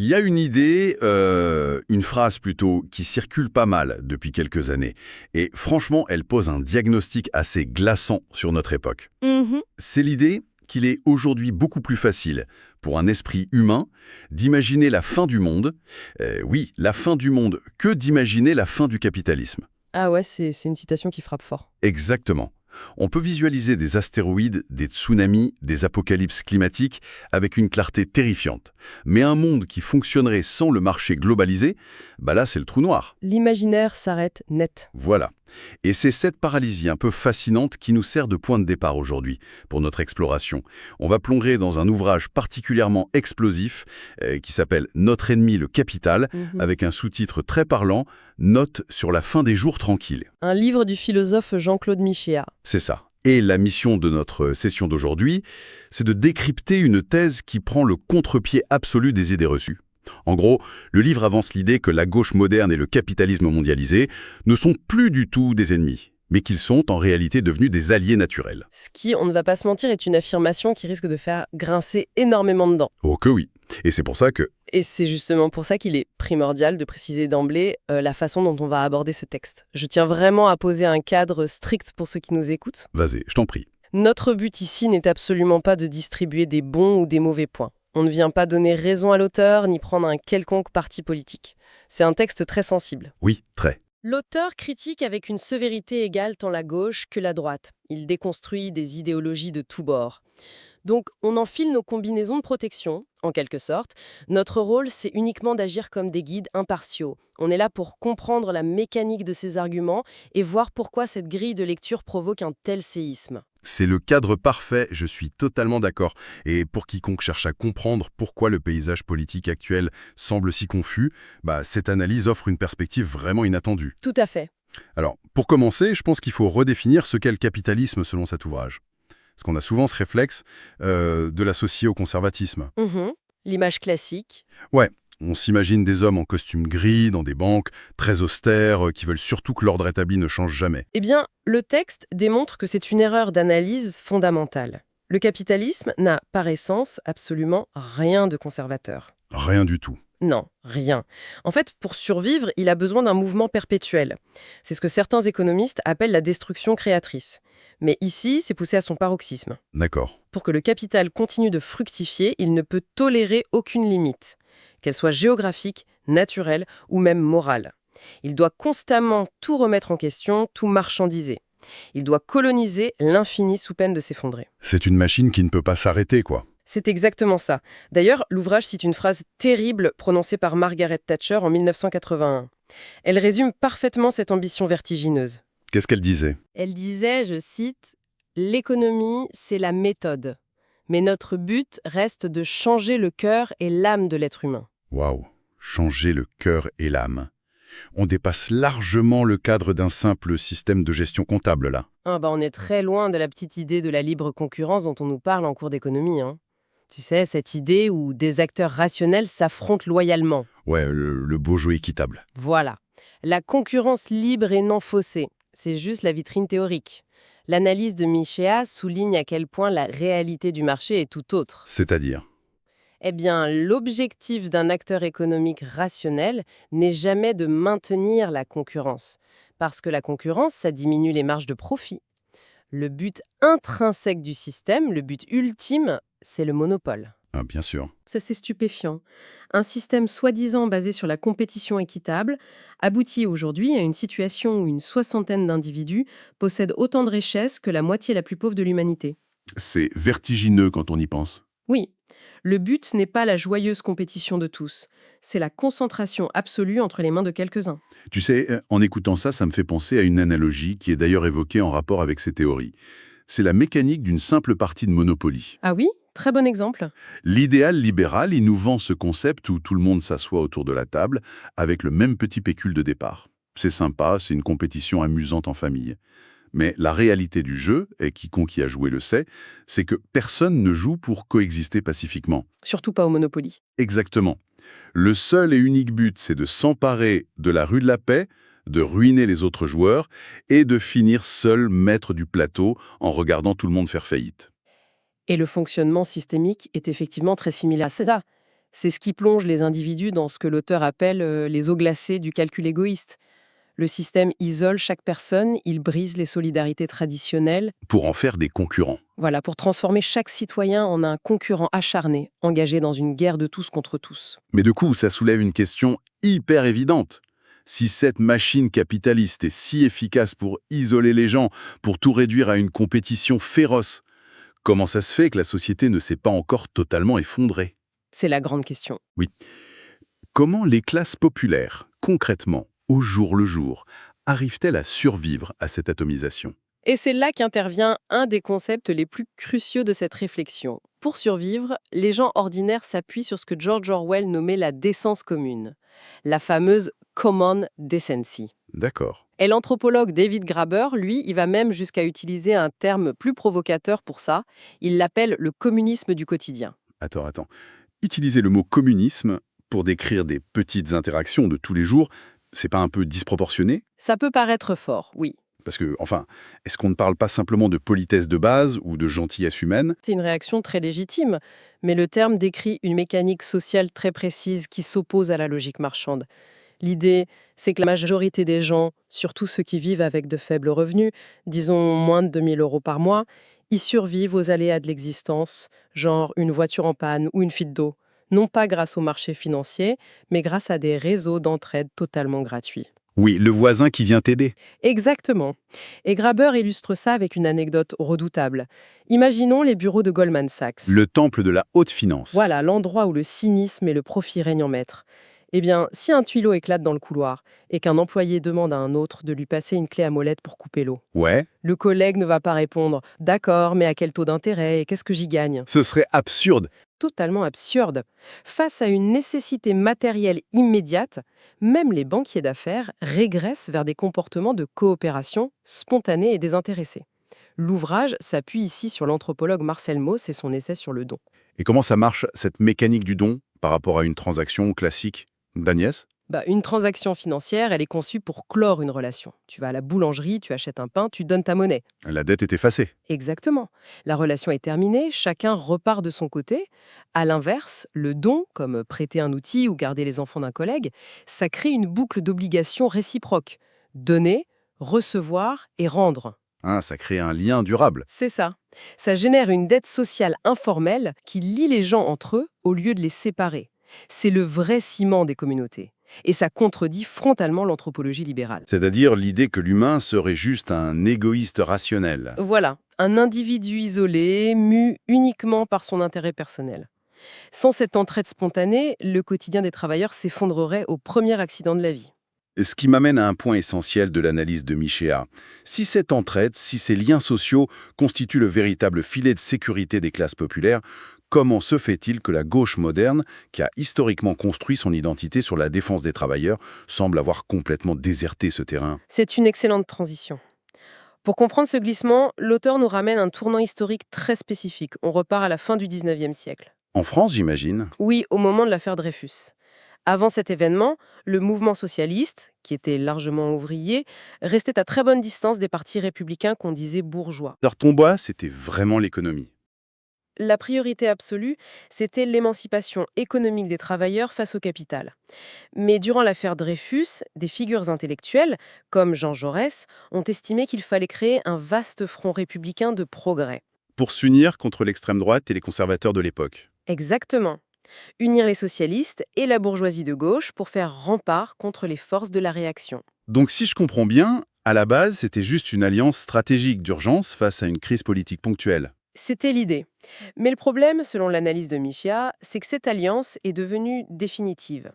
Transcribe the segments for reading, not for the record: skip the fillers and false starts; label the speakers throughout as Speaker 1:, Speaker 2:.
Speaker 1: Il y a une idée, une phrase plutôt, qui circule pas mal depuis quelques années. Et franchement, elle pose un diagnostic assez glaçant sur notre époque.
Speaker 2: Mhm.
Speaker 1: C'est l'idée qu'il est aujourd'hui beaucoup plus facile pour un esprit humain d'imaginer la fin du monde, oui, la fin du monde, que d'imaginer la fin du capitalisme.
Speaker 2: Ah ouais, c'est une citation qui frappe fort.
Speaker 1: Exactement. On peut visualiser des astéroïdes, des tsunamis, des apocalypses climatiques avec une clarté terrifiante. Mais un monde qui fonctionnerait sans le marché globalisé, bah là c'est le trou noir.
Speaker 2: L'imaginaire s'arrête net.
Speaker 1: Voilà. Et c'est cette paralysie un peu fascinante qui nous sert de point de départ aujourd'hui pour notre exploration. On va plonger dans un ouvrage particulièrement explosif qui s'appelle Notre ennemi le capital,
Speaker 2: Mhm.
Speaker 1: avec un sous-titre très parlant, Note sur la fin des jours tranquilles.
Speaker 2: Un livre du philosophe Jean-Claude Michéa.
Speaker 1: C'est ça. Et la mission de notre session d'aujourd'hui, c'est de décrypter une thèse qui prend le contre-pied absolu des idées reçues. En gros, le livre avance l'idée que la gauche moderne et le capitalisme mondialisé ne sont plus du tout des ennemis, mais qu'ils sont en réalité devenus des alliés naturels.
Speaker 2: Ce qui, on ne va pas se mentir, est une affirmation qui risque de faire grincer énormément de dents.
Speaker 1: Oh que oui. Et c'est pour ça que...
Speaker 2: Et c'est justement pour ça qu'il est primordial de préciser d'emblée la façon dont on va aborder ce texte. Je tiens vraiment à poser un cadre strict pour ceux qui nous écoutent.
Speaker 1: Vas-y, je t'en prie.
Speaker 2: Notre but ici n'est absolument pas de distribuer des bons ou des mauvais points. On ne vient pas donner raison à l'auteur ni prendre un quelconque parti politique. C'est un texte très sensible.
Speaker 1: Oui, très.
Speaker 2: L'auteur critique avec une sévérité égale tant la gauche que la droite. Il déconstruit des idéologies de tous bords. Donc, on enfile nos combinaisons de protection, en quelque sorte. Notre rôle, c'est uniquement d'agir comme des guides impartiaux. On est là pour comprendre la mécanique de ces arguments et voir pourquoi cette grille de lecture provoque un tel séisme.
Speaker 1: C'est le cadre parfait, je suis totalement d'accord. Et pour quiconque cherche à comprendre pourquoi le paysage politique actuel semble si confus, cette analyse offre une perspective vraiment inattendue.
Speaker 2: Tout à fait.
Speaker 1: Alors, pour commencer, je pense qu'il faut redéfinir ce qu'est le capitalisme selon cet ouvrage. Parce qu'on a souvent ce réflexe de l'associer au conservatisme.
Speaker 2: L'image classique.
Speaker 1: Ouais, on s'imagine des hommes en costume gris, dans des banques, très austères, qui veulent surtout que l'ordre établi ne change jamais.
Speaker 2: Eh bien, le texte démontre que c'est une erreur d'analyse fondamentale. Le capitalisme n'a, par essence, absolument rien de conservateur.
Speaker 1: Rien du tout.
Speaker 2: Non, rien. En fait, pour survivre, il a besoin d'un mouvement perpétuel. C'est ce que certains économistes appellent la destruction créatrice. Mais ici, c'est poussé à son paroxysme.
Speaker 1: D'accord.
Speaker 2: Pour que le capital continue de fructifier, il ne peut tolérer aucune limite, qu'elle soit géographique, naturelle ou même morale. Il doit constamment tout remettre en question, tout marchandiser. Il doit coloniser l'infini sous peine de s'effondrer.
Speaker 1: C'est une machine qui ne peut pas s'arrêter, quoi.
Speaker 2: C'est exactement ça. D'ailleurs, l'ouvrage cite une phrase terrible prononcée par Margaret Thatcher en 1981. Elle résume parfaitement cette ambition vertigineuse.
Speaker 1: Qu'est-ce qu'elle disait?
Speaker 2: Elle disait, je cite, « L'économie, c'est la méthode. Mais notre but reste de changer le cœur et l'âme de l'être humain. »
Speaker 1: Waouh, changer le cœur et l'âme. On dépasse largement le cadre d'un simple système de gestion comptable, là.
Speaker 2: On est très loin de la petite idée de la libre concurrence dont on nous parle en cours d'économie. Tu sais, cette idée où des acteurs rationnels s'affrontent loyalement.
Speaker 1: Ouais, le beau jeu équitable.
Speaker 2: Voilà. La concurrence libre et non faussée, c'est juste la vitrine théorique. L'analyse de Michéa souligne à quel point la réalité du marché est tout autre.
Speaker 1: C'est-à-dire?
Speaker 2: Eh bien, l'objectif d'un acteur économique rationnel n'est jamais de maintenir la concurrence. Parce que la concurrence, ça diminue les marges de profit. Le but intrinsèque du système, le but ultime, c'est le monopole.
Speaker 1: Ah, bien sûr.
Speaker 2: Ça, c'est stupéfiant. Un système soi-disant basé sur la compétition équitable aboutit aujourd'hui à une situation où une soixantaine d'individus possèdent autant de richesses que la moitié la plus pauvre de l'humanité.
Speaker 1: C'est vertigineux quand on y pense.
Speaker 2: Oui, le but n'est pas la joyeuse compétition de tous, c'est la concentration absolue entre les mains de quelques-uns.
Speaker 1: Tu sais, en écoutant ça, ça me fait penser à une analogie qui est d'ailleurs évoquée en rapport avec ces théories. C'est la mécanique d'une simple partie de Monopoly.
Speaker 2: Ah oui? Très bon exemple.
Speaker 1: L'idéal libéral, il nous vend ce concept où tout le monde s'assoit autour de la table avec le même petit pécule de départ. C'est sympa, c'est une compétition amusante en famille. Mais la réalité du jeu, et quiconque y a joué le sait, c'est que personne ne joue pour coexister pacifiquement.
Speaker 2: Surtout pas au Monopoly.
Speaker 1: Exactement. Le seul et unique but, c'est de s'emparer de la rue de la paix, de ruiner les autres joueurs et de finir seul maître du plateau en regardant tout le monde faire faillite.
Speaker 2: Et le fonctionnement systémique est effectivement très similaire à ça. C'est ce qui plonge les individus dans ce que l'auteur appelle les eaux glacées du calcul égoïste. Le système isole chaque personne, il brise les solidarités traditionnelles,
Speaker 1: Pour en faire des concurrents.
Speaker 2: voilà, pour transformer chaque citoyen en un concurrent acharné, engagé dans une guerre de tous contre tous.
Speaker 1: Mais du coup, ça soulève une question hyper évidente. Si cette machine capitaliste est si efficace pour isoler les gens, pour tout réduire à une compétition féroce, comment ça se fait que la société ne s'est pas encore totalement effondrée?
Speaker 2: C'est la grande question.
Speaker 1: Oui. Comment les classes populaires, concrètement, au jour le jour, arrivent-elles à survivre à cette atomisation?
Speaker 2: Et c'est là qu'intervient un des concepts les plus cruciaux de cette réflexion. Pour survivre, les gens ordinaires s'appuient sur ce que George Orwell nommait la décence commune, la fameuse common decency.
Speaker 1: D'accord.
Speaker 2: Et l'anthropologue David Graeber, lui, il va même jusqu'à utiliser un terme plus provocateur pour ça. Il l'appelle le communisme du quotidien.
Speaker 1: Attends. Utiliser le mot communisme pour décrire des petites interactions de tous les jours, c'est pas un peu disproportionné?
Speaker 2: Ça peut paraître fort, oui.
Speaker 1: Parce que, enfin, est-ce qu'on ne parle pas simplement de politesse de base ou de gentillesse humaine?
Speaker 2: C'est une réaction très légitime, mais le terme décrit une mécanique sociale très précise qui s'oppose à la logique marchande. L'idée, c'est que la majorité des gens, surtout ceux qui vivent avec de faibles revenus, disons moins de 2 000 € par mois, ils survivent aux aléas de l'existence, genre une voiture en panne ou une fuite d'eau. Non pas grâce au marché financier, mais grâce à des réseaux d'entraide totalement gratuits.
Speaker 1: Oui, le voisin qui vient t'aider.
Speaker 2: Exactement. Et Graeber illustre ça avec une anecdote redoutable. Imaginons les bureaux de Goldman Sachs.
Speaker 1: Le temple de la haute finance.
Speaker 2: Voilà, l'endroit où le cynisme et le profit règnent en maître. Eh bien, si un tuyau éclate dans le couloir et qu'un employé demande à un autre de lui passer une clé à molette pour couper l'eau,
Speaker 1: Ouais,
Speaker 2: le collègue ne va pas répondre « D'accord, mais à quel taux d'intérêt et qu'est-ce que j'y gagne ?»
Speaker 1: ce serait absurde.
Speaker 2: Totalement absurde. Face à une nécessité matérielle immédiate, même les banquiers d'affaires régressent vers des comportements de coopération spontanés et désintéressés. L'ouvrage s'appuie ici sur l'anthropologue Marcel Mauss et son essai sur le don.
Speaker 1: Et comment ça marche, cette mécanique du don, par rapport à une transaction classique d'Agnès?
Speaker 2: Une transaction financière, elle est conçue pour clore une relation. Tu vas à la boulangerie, tu achètes un pain, tu donnes ta monnaie.
Speaker 1: La dette est effacée.
Speaker 2: Exactement. La relation est terminée, chacun repart de son côté. À l'inverse, le don, comme prêter un outil ou garder les enfants d'un collègue, ça crée une boucle d'obligations réciproques. Donner, recevoir et rendre.
Speaker 1: Hein, ça crée un lien durable.
Speaker 2: C'est ça. Ça génère une dette sociale informelle qui lie les gens entre eux au lieu de les séparer. C'est le vrai ciment des communautés. Et ça contredit frontalement l'anthropologie libérale.
Speaker 1: C'est-à-dire l'idée que l'humain serait juste un égoïste rationnel.
Speaker 2: Voilà, un individu isolé, mu uniquement par son intérêt personnel. Sans cette entraide spontanée, le quotidien des travailleurs s'effondrerait au premier accident de la vie.
Speaker 1: Ce qui m'amène à un point essentiel de l'analyse de Michéa. Si cette entraide, si ces liens sociaux constituent le véritable filet de sécurité des classes populaires, comment se fait-il que la gauche moderne, qui a historiquement construit son identité sur la défense des travailleurs, semble avoir complètement déserté ce terrain?
Speaker 2: C'est une excellente transition. Pour comprendre ce glissement, l'auteur nous ramène un tournant historique très spécifique. On repart à la fin du 19e siècle.
Speaker 1: En France, j'imagine.
Speaker 2: Oui, au moment de l'affaire Dreyfus. Avant cet événement, le mouvement socialiste, qui était largement ouvrier, restait à très bonne distance des partis républicains qu'on disait bourgeois.
Speaker 1: Leur combat, c'était vraiment l'économie.
Speaker 2: La priorité absolue, c'était l'émancipation économique des travailleurs face au capital. Mais durant l'affaire Dreyfus, des figures intellectuelles, comme Jean Jaurès, ont estimé qu'il fallait créer un vaste front républicain de progrès.
Speaker 1: Pour s'unir contre l'extrême droite et les conservateurs de l'époque.
Speaker 2: Exactement. Unir les socialistes et la bourgeoisie de gauche pour faire rempart contre les forces de la réaction.
Speaker 1: Donc si je comprends bien, à la base, c'était juste une alliance stratégique d'urgence face à une crise politique ponctuelle.
Speaker 2: C'était l'idée. Mais le problème, selon l'analyse de Michéa, c'est que cette alliance est devenue définitive.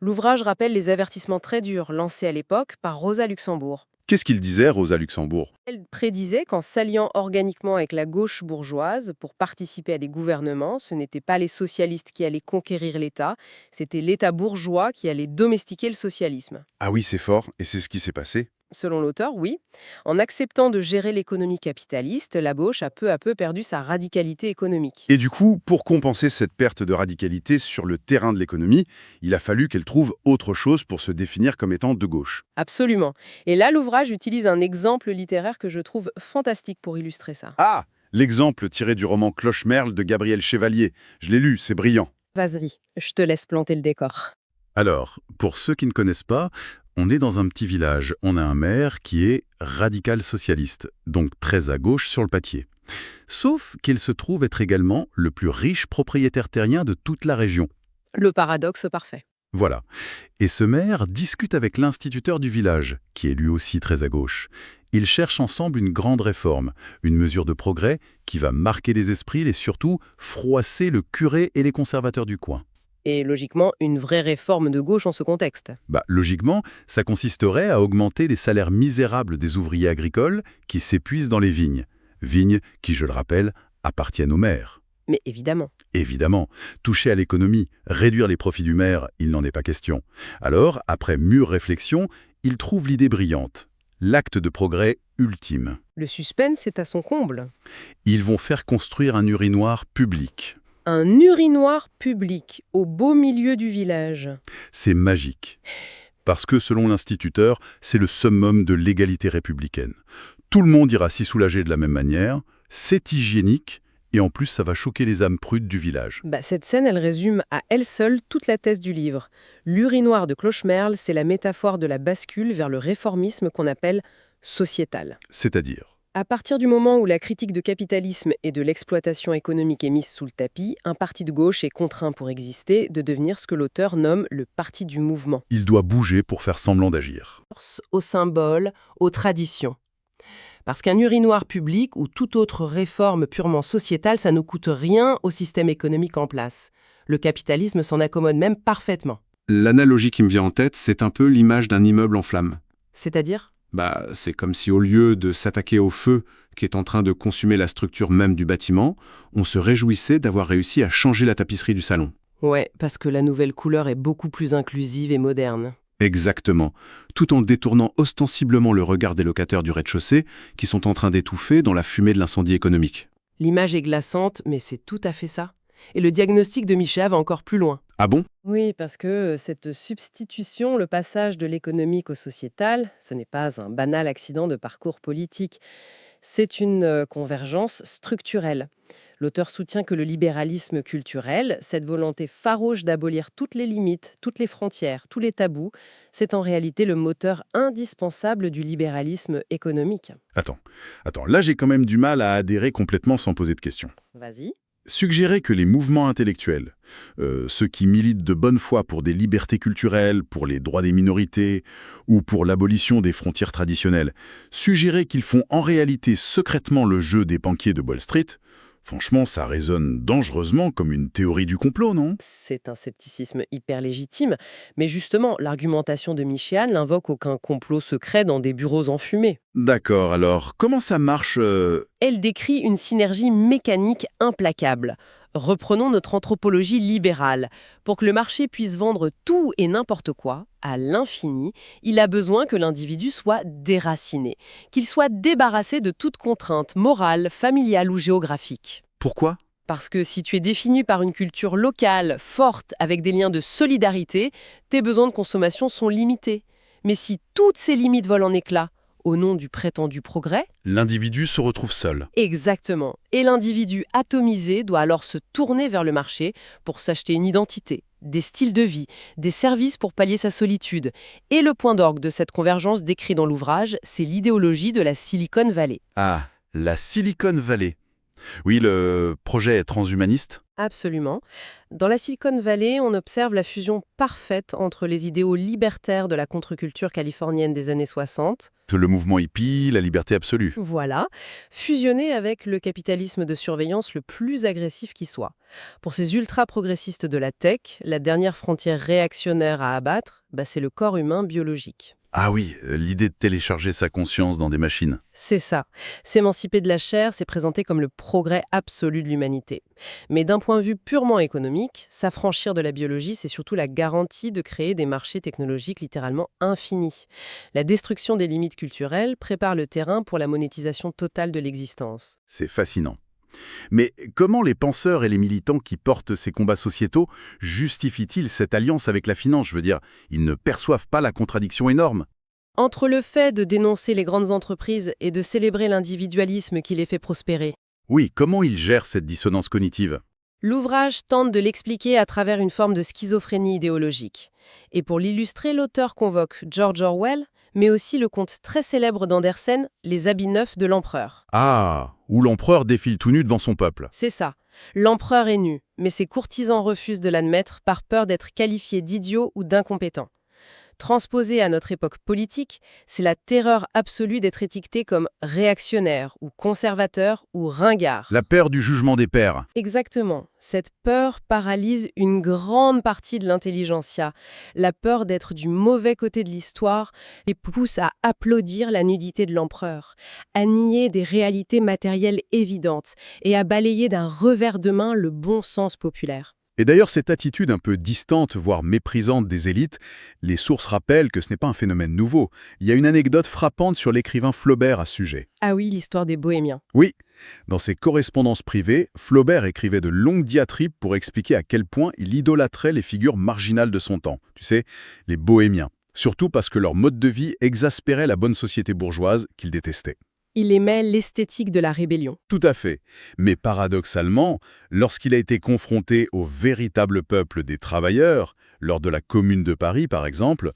Speaker 2: L'ouvrage rappelle les avertissements très durs lancés à l'époque par Rosa Luxembourg.
Speaker 1: Qu'est-ce qu'il disait, Rosa Luxembourg?
Speaker 2: Elle prédisait qu'en s'alliant organiquement avec la gauche bourgeoise pour participer à des gouvernements, ce n'étaient pas les socialistes qui allaient conquérir l'État, c'était l'État bourgeois qui allait domestiquer le socialisme.
Speaker 1: Ah oui, c'est fort, et c'est ce qui s'est passé.
Speaker 2: Selon l'auteur, oui. En acceptant de gérer l'économie capitaliste, la gauche a peu à peu perdu sa radicalité économique.
Speaker 1: Et du coup, pour compenser cette perte de radicalité sur le terrain de l'économie, il a fallu qu'elle trouve autre chose pour se définir comme étant de gauche.
Speaker 2: Absolument. Et là, l'ouvrage utilise un exemple littéraire que je trouve fantastique pour illustrer ça.
Speaker 1: Ah! L'exemple tiré du roman Cloche-Merle de Gabriel Chevalier. Je l'ai lu, c'est brillant.
Speaker 2: Vas-y, je te laisse planter le décor.
Speaker 1: Alors, pour ceux qui ne connaissent pas, on est dans un petit village. On a un maire qui est radical socialiste, donc très à gauche sur le papier. Sauf qu'il se trouve être également le plus riche propriétaire terrien de toute la région.
Speaker 2: Le paradoxe parfait.
Speaker 1: Voilà. Et ce maire discute avec l'instituteur du village, qui est lui aussi très à gauche. Ils cherchent ensemble une grande réforme, une mesure de progrès qui va marquer les esprits et surtout froisser le curé et les conservateurs du coin.
Speaker 2: Et logiquement, une vraie réforme de gauche en ce contexte.
Speaker 1: Logiquement, ça consisterait à augmenter les salaires misérables des ouvriers agricoles qui s'épuisent dans les vignes. Vignes qui, je le rappelle, appartiennent au maire.
Speaker 2: Mais évidemment.
Speaker 1: Évidemment, toucher à l'économie, réduire les profits du maire, il n'en est pas question. Alors, après mûre réflexion, il trouve l'idée brillante. L'acte de progrès ultime.
Speaker 2: Le suspense est à son comble.
Speaker 1: Ils vont faire construire un urinoir public.
Speaker 2: Un urinoir public au beau milieu du village.
Speaker 1: C'est magique. Parce que, selon l'instituteur, c'est le summum de l'égalité républicaine. Tout le monde ira s'y soulager de la même manière, c'est hygiénique, et en plus ça va choquer les âmes prudes du village.
Speaker 2: Cette scène, elle résume à elle seule toute la thèse du livre. L'urinoir de Clochemerle, c'est la métaphore de la bascule vers le réformisme qu'on appelle sociétal.
Speaker 1: C'est-à-dire,
Speaker 2: À partir du moment où la critique de capitalisme et de l'exploitation économique est mise sous le tapis, un parti de gauche est contraint pour exister de devenir ce que l'auteur nomme le parti du mouvement.
Speaker 1: il doit bouger pour faire semblant d'agir.
Speaker 2: Aux symboles, aux traditions. Parce qu'un urinoir public ou toute autre réforme purement sociétale, ça ne coûte rien au système économique en place. Le capitalisme s'en accommode même parfaitement.
Speaker 3: L'analogie qui me vient en tête, c'est un peu l'image d'un immeuble en flammes.
Speaker 2: C'est-à-dire ?
Speaker 3: C'est comme si au lieu de s'attaquer au feu qui est en train de consumer la structure même du bâtiment, on se réjouissait d'avoir réussi à changer la tapisserie du salon.
Speaker 2: Ouais, parce que la nouvelle couleur est beaucoup plus inclusive et moderne.
Speaker 3: Exactement, tout en détournant ostensiblement le regard des locataires du rez-de-chaussée qui sont en train d'étouffer dans la fumée de l'incendie économique.
Speaker 2: L'image est glaçante, mais c'est tout à fait ça. Et le diagnostic de Micha va encore plus loin.
Speaker 3: Ah bon ?
Speaker 2: Oui, parce que cette substitution, le passage de l'économique au sociétal, ce n'est pas un banal accident de parcours politique. C'est une convergence structurelle. L'auteur soutient que le libéralisme culturel, cette volonté farouche d'abolir toutes les limites, toutes les frontières, tous les tabous, c'est en réalité le moteur indispensable du libéralisme économique.
Speaker 1: Attends, là j'ai quand même du mal à adhérer complètement sans poser de questions.
Speaker 2: Vas-y.
Speaker 1: Suggérer que les mouvements intellectuels, ceux qui militent de bonne foi pour des libertés culturelles, pour les droits des minorités ou pour l'abolition des frontières traditionnelles, suggérer qu'ils font en réalité secrètement le jeu des banquiers de Wall Street, franchement, ça résonne dangereusement comme une théorie du complot, non ?
Speaker 2: C'est un scepticisme hyper légitime, mais justement, l'argumentation de Michean n'invoque aucun complot secret dans des bureaux enfumés.
Speaker 1: D'accord, alors comment ça marche
Speaker 2: Elle décrit une synergie mécanique implacable. Reprenons notre anthropologie libérale. Pour que le marché puisse vendre tout et n'importe quoi, à l'infini, il a besoin que l'individu soit déraciné, qu'il soit débarrassé de toute contrainte morale, familiale ou géographique.
Speaker 1: Pourquoi ?
Speaker 2: Parce que si tu es défini par une culture locale, forte, avec des liens de solidarité, tes besoins de consommation sont limités. Mais si toutes ces limites volent en éclats, au nom du prétendu progrès,
Speaker 1: L'individu se retrouve seul.
Speaker 2: exactement. Et l'individu atomisé doit alors se tourner vers le marché pour s'acheter une identité, des styles de vie, des services pour pallier sa solitude. Et le point d'orgue de cette convergence décrit dans l'ouvrage, c'est l'idéologie de la Silicon Valley.
Speaker 1: Ah, la Silicon Valley. Oui, le projet est transhumaniste.
Speaker 2: Absolument. Dans la Silicon Valley, on observe la fusion parfaite entre les idéaux libertaires de la contre-culture californienne des années 60,
Speaker 1: Le mouvement hippie, la liberté absolue.
Speaker 2: voilà, fusionnés avec le capitalisme de surveillance le plus agressif qui soit. Pour ces ultra-progressistes de la tech, la dernière frontière réactionnaire à abattre, c'est le corps humain biologique.
Speaker 1: Ah oui, l'idée de télécharger sa conscience dans des machines.
Speaker 2: C'est ça. S'émanciper de la chair, c'est présenté comme le progrès absolu de l'humanité. Mais d'un point de vue purement économique, s'affranchir de la biologie, c'est surtout la garantie de créer des marchés technologiques littéralement infinis. La destruction des limites culturelles prépare le terrain pour la monétisation totale de l'existence.
Speaker 1: C'est fascinant. Mais comment les penseurs et les militants qui portent ces combats sociétaux justifient-ils cette alliance avec la finance ? Je veux dire, ils ne perçoivent pas la contradiction énorme.
Speaker 2: Entre le fait de dénoncer les grandes entreprises et de célébrer l'individualisme qui les fait prospérer,
Speaker 1: Oui, comment ils gèrent cette dissonance cognitive ?
Speaker 2: L'ouvrage tente de l'expliquer à travers une forme de schizophrénie idéologique. Et pour l'illustrer, l'auteur convoque George Orwell, mais aussi le conte très célèbre d'Andersen, Les habits neufs de l'empereur.
Speaker 1: Ah, où l'empereur défile tout nu devant son peuple.
Speaker 2: C'est ça. L'empereur est nu, mais ses courtisans refusent de l'admettre par peur d'être qualifiés d'idiots ou d'incompétents. Transposé à notre époque politique, c'est la terreur absolue d'être étiqueté comme réactionnaire ou conservateur ou ringard.
Speaker 1: La paire du jugement des pairs.
Speaker 2: Exactement. Cette peur paralyse une grande partie de l'intelligentsia. La peur d'être du mauvais côté de l'histoire les pousse à applaudir la nudité de l'empereur, à nier des réalités matérielles évidentes et à balayer d'un revers de main le bon sens populaire.
Speaker 1: Et d'ailleurs, cette attitude un peu distante, voire méprisante des élites, les sources rappellent que ce n'est pas un phénomène nouveau. Il y a une anecdote frappante sur l'écrivain Flaubert à ce sujet.
Speaker 2: Ah oui, l'histoire des bohémiens.
Speaker 1: Oui, dans ses correspondances privées, Flaubert écrivait de longues diatribes pour expliquer à quel point il idolâtrait les figures marginales de son temps. Tu sais, les bohémiens. Surtout parce que leur mode de vie exaspérait la bonne société bourgeoise qu'il détestait.
Speaker 2: Il aimait l'esthétique de la rébellion.
Speaker 1: Tout à fait. Mais paradoxalement, lorsqu'il a été confronté au véritable peuple des travailleurs, lors de la Commune de Paris par exemple,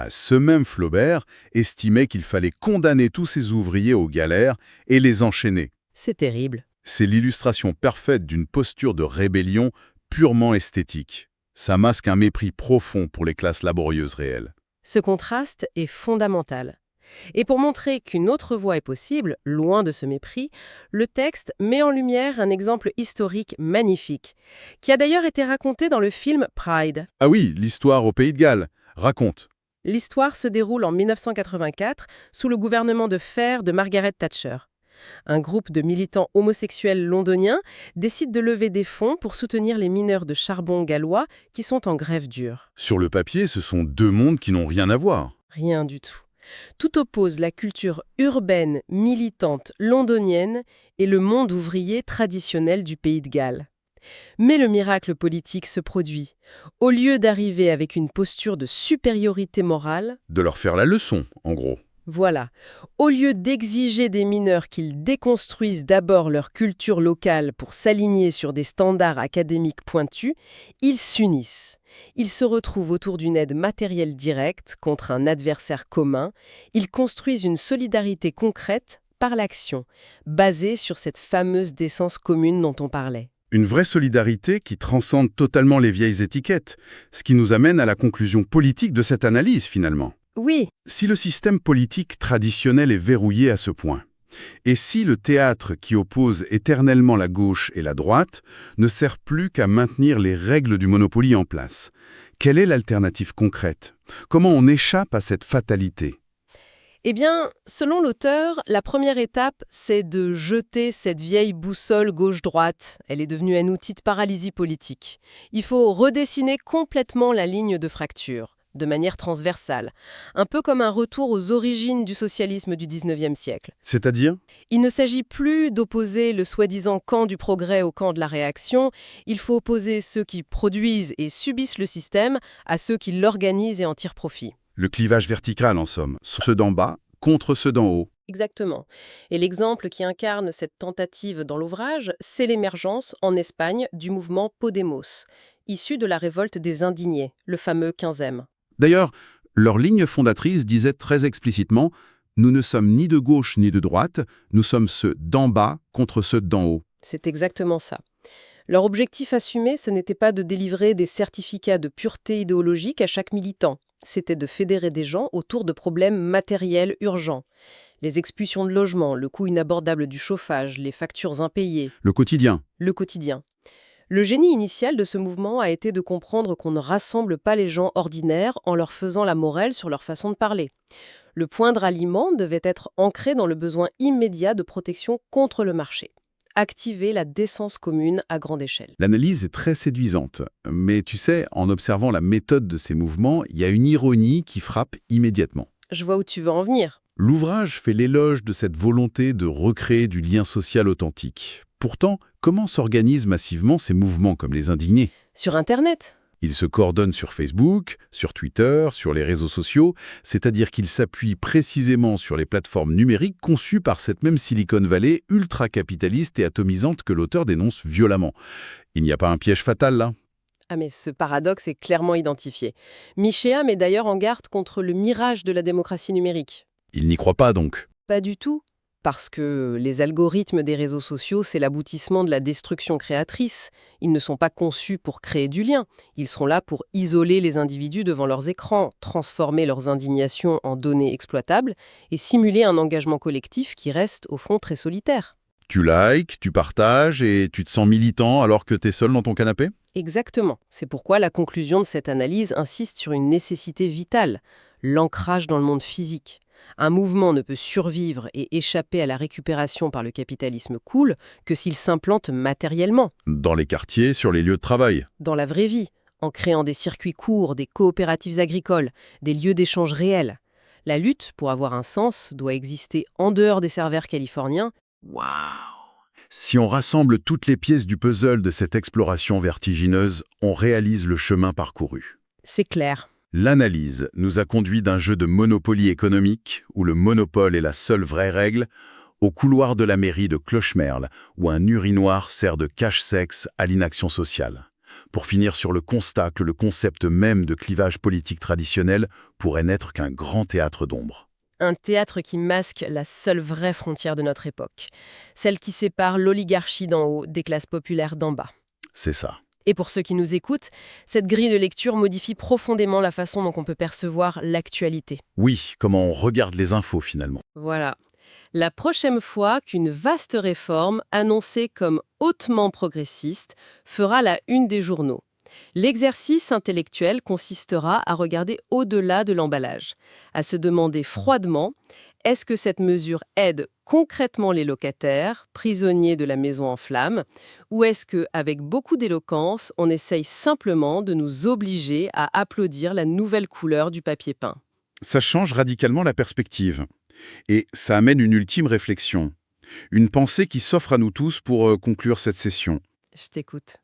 Speaker 1: ce même Flaubert estimait qu'il fallait condamner tous ces ouvriers aux galères et les enchaîner.
Speaker 2: C'est terrible.
Speaker 1: C'est l'illustration parfaite d'une posture de rébellion purement esthétique. Ça masque un mépris profond pour les classes laborieuses réelles.
Speaker 2: Ce contraste est fondamental. Et pour montrer qu'une autre voie est possible, loin de ce mépris, le texte met en lumière un exemple historique magnifique, qui a d'ailleurs été raconté dans le film Pride.
Speaker 1: Ah oui, l'histoire au Pays de Galles. Raconte.
Speaker 2: L'histoire se déroule en 1984 sous le gouvernement de fer de Margaret Thatcher. Un groupe de militants homosexuels londoniens décide de lever des fonds pour soutenir les mineurs de charbon gallois qui sont en grève dure.
Speaker 1: Sur le papier, ce sont deux mondes qui n'ont rien à voir.
Speaker 2: Rien du tout. Tout oppose la culture urbaine, militante, londonienne et le monde ouvrier traditionnel du Pays de Galles. Mais le miracle politique se produit. Au lieu d'arriver avec une posture de supériorité morale,
Speaker 1: De leur faire la leçon, en gros.
Speaker 2: voilà, au lieu d'exiger des mineurs qu'ils déconstruisent d'abord leur culture locale pour s'aligner sur des standards académiques pointus, ils s'unissent. Ils se retrouvent autour d'une aide matérielle directe contre un adversaire commun. Ils construisent une solidarité concrète par l'action, basée sur cette fameuse décence commune dont on parlait.
Speaker 1: Une vraie solidarité qui transcende totalement les vieilles étiquettes, ce qui nous amène à la conclusion politique de cette analyse finalement.
Speaker 2: Oui,
Speaker 1: Si le système politique traditionnel est verrouillé à ce point, et si le théâtre qui oppose éternellement la gauche et la droite ne sert plus qu'à maintenir les règles du Monopoly en place, quelle est l'alternative concrète? Comment on échappe à cette fatalité?
Speaker 2: eh bien, selon l'auteur, la première étape, c'est de jeter cette vieille boussole gauche-droite. Elle est devenue un outil de paralysie politique. Il faut redessiner complètement la ligne de fracture, de manière transversale, un peu comme un retour aux origines du socialisme du 19e siècle.
Speaker 1: C'est-à-dire?
Speaker 2: Il ne s'agit plus d'opposer le soi-disant camp du progrès au camp de la réaction, il faut opposer ceux qui produisent et subissent le système à ceux qui l'organisent et en tirent profit.
Speaker 1: Le clivage vertical en somme, ceux d'en bas contre ceux d'en haut.
Speaker 2: Exactement. Et l'exemple qui incarne cette tentative dans l'ouvrage, c'est l'émergence en Espagne du mouvement Podemos, issu de la révolte des indignés, le fameux 15e.
Speaker 1: D'ailleurs, leur ligne fondatrice disait très explicitement « Nous ne sommes ni de gauche ni de droite, nous sommes ceux d'en bas contre ceux d'en haut ».
Speaker 2: C'est exactement ça. Leur objectif assumé, ce n'était pas de délivrer des certificats de pureté idéologique à chaque militant. C'était de fédérer des gens autour de problèmes matériels urgents. Les expulsions de logements, le coût inabordable du chauffage, les factures impayées.
Speaker 1: Le quotidien.
Speaker 2: Le quotidien. Le génie initial de ce mouvement a été de comprendre qu'on ne rassemble pas les gens ordinaires en leur faisant la morale sur leur façon de parler. Le point de ralliement devait être ancré dans le besoin immédiat de protection contre le marché. Activer la décence commune à grande échelle.
Speaker 1: L'analyse est très séduisante, mais tu sais, en observant la méthode de ces mouvements, il y a une ironie qui frappe immédiatement.
Speaker 2: Je vois où tu veux en venir.
Speaker 1: L'ouvrage fait l'éloge de cette volonté de recréer du lien social authentique. Pourtant, comment s'organisent massivement ces mouvements comme les indignés?
Speaker 2: Sur Internet.
Speaker 1: Ils se coordonnent sur Facebook, sur Twitter, sur les réseaux sociaux, c'est-à-dire qu'ils s'appuient précisément sur les plateformes numériques conçues par cette même Silicon Valley ultra-capitaliste et atomisante que l'auteur dénonce violemment. Il n'y a pas un piège fatal là?
Speaker 2: Ah mais ce paradoxe est clairement identifié. Michéa met d'ailleurs en garde contre le mirage de la démocratie numérique.
Speaker 1: Il n'y croit pas donc.
Speaker 2: Pas du tout. Parce que les algorithmes des réseaux sociaux, c'est l'aboutissement de la destruction créatrice. Ils ne sont pas conçus pour créer du lien. Ils seront là pour isoler les individus devant leurs écrans, transformer leurs indignations en données exploitables et simuler un engagement collectif qui reste au fond très solitaire.
Speaker 1: Tu likes, tu partages et tu te sens militant alors que t'es seul dans ton canapé?
Speaker 2: Exactement. C'est pourquoi la conclusion de cette analyse insiste sur une nécessité vitale, l'ancrage dans le monde physique. Un mouvement ne peut survivre et échapper à la récupération par le capitalisme cool que s'il s'implante matériellement,
Speaker 1: Dans les quartiers, sur les lieux de travail.
Speaker 2: dans la vraie vie, en créant des circuits courts, des coopératives agricoles, des lieux d'échange réels. La lutte, pour avoir un sens, doit exister en dehors des serveurs californiens.
Speaker 1: Waouh! Si on rassemble toutes les pièces du puzzle de cette exploration vertigineuse, on réalise le chemin parcouru.
Speaker 2: C'est clair.
Speaker 1: L'analyse nous a conduit d'un jeu de Monopoly économique, où le monopole est la seule vraie règle, au couloir de la mairie de Clochemerle, où un urinoir sert de cache-sexe à l'inaction sociale. Pour finir sur le constat que le concept même de clivage politique traditionnel pourrait n'être qu'un grand théâtre d'ombre.
Speaker 2: Un théâtre qui masque la seule vraie frontière de notre époque, celle qui sépare l'oligarchie d'en haut des classes populaires d'en bas.
Speaker 1: C'est ça.
Speaker 2: Et pour ceux qui nous écoutent, cette grille de lecture modifie profondément la façon dont on peut percevoir l'actualité.
Speaker 1: Oui, comment on regarde les infos finalement.
Speaker 2: Voilà. La prochaine fois qu'une vaste réforme, annoncée comme hautement progressiste, fera la une des journaux, l'exercice intellectuel consistera à regarder au-delà de l'emballage, à se demander froidement: est-ce que cette mesure aide concrètement les locataires, prisonniers de la maison en flammes, ou est-ce que, avec beaucoup d'éloquence, on essaye simplement de nous obliger à applaudir la nouvelle couleur du papier peint?
Speaker 1: Ça change radicalement la perspective. Et ça amène une ultime réflexion. Une pensée qui s'offre à nous tous pour conclure cette session.
Speaker 2: Je t'écoute.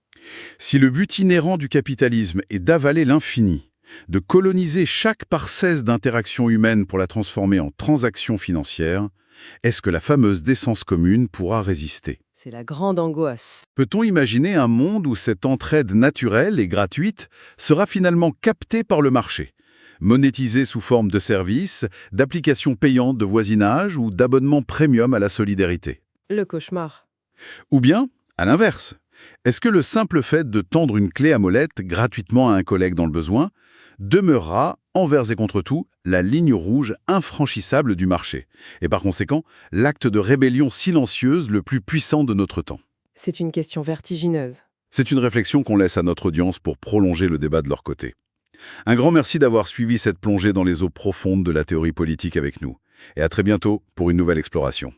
Speaker 1: Si le but inhérent du capitalisme est d'avaler l'infini, de coloniser chaque parcelle d'interaction humaine pour la transformer en transaction financière, est-ce que la fameuse décence commune pourra résister?
Speaker 2: C'est la grande angoisse.
Speaker 1: Peut-on imaginer un monde où cette entraide naturelle et gratuite sera finalement captée par le marché, monétisée sous forme de services, d'applications payantes de voisinage ou d'abonnements premium à la solidarité?
Speaker 2: Le cauchemar.
Speaker 1: Ou bien, à l'inverse, est-ce que le simple fait de tendre une clé à molette gratuitement à un collègue dans le besoin demeurera, envers et contre tout, la ligne rouge infranchissable du marché, et par conséquent, l'acte de rébellion silencieuse le plus puissant de notre temps?
Speaker 2: C'est une question vertigineuse.
Speaker 1: C'est une réflexion qu'on laisse à notre audience pour prolonger le débat de leur côté. Un grand merci d'avoir suivi cette plongée dans les eaux profondes de la théorie politique avec nous, et à très bientôt pour une nouvelle exploration.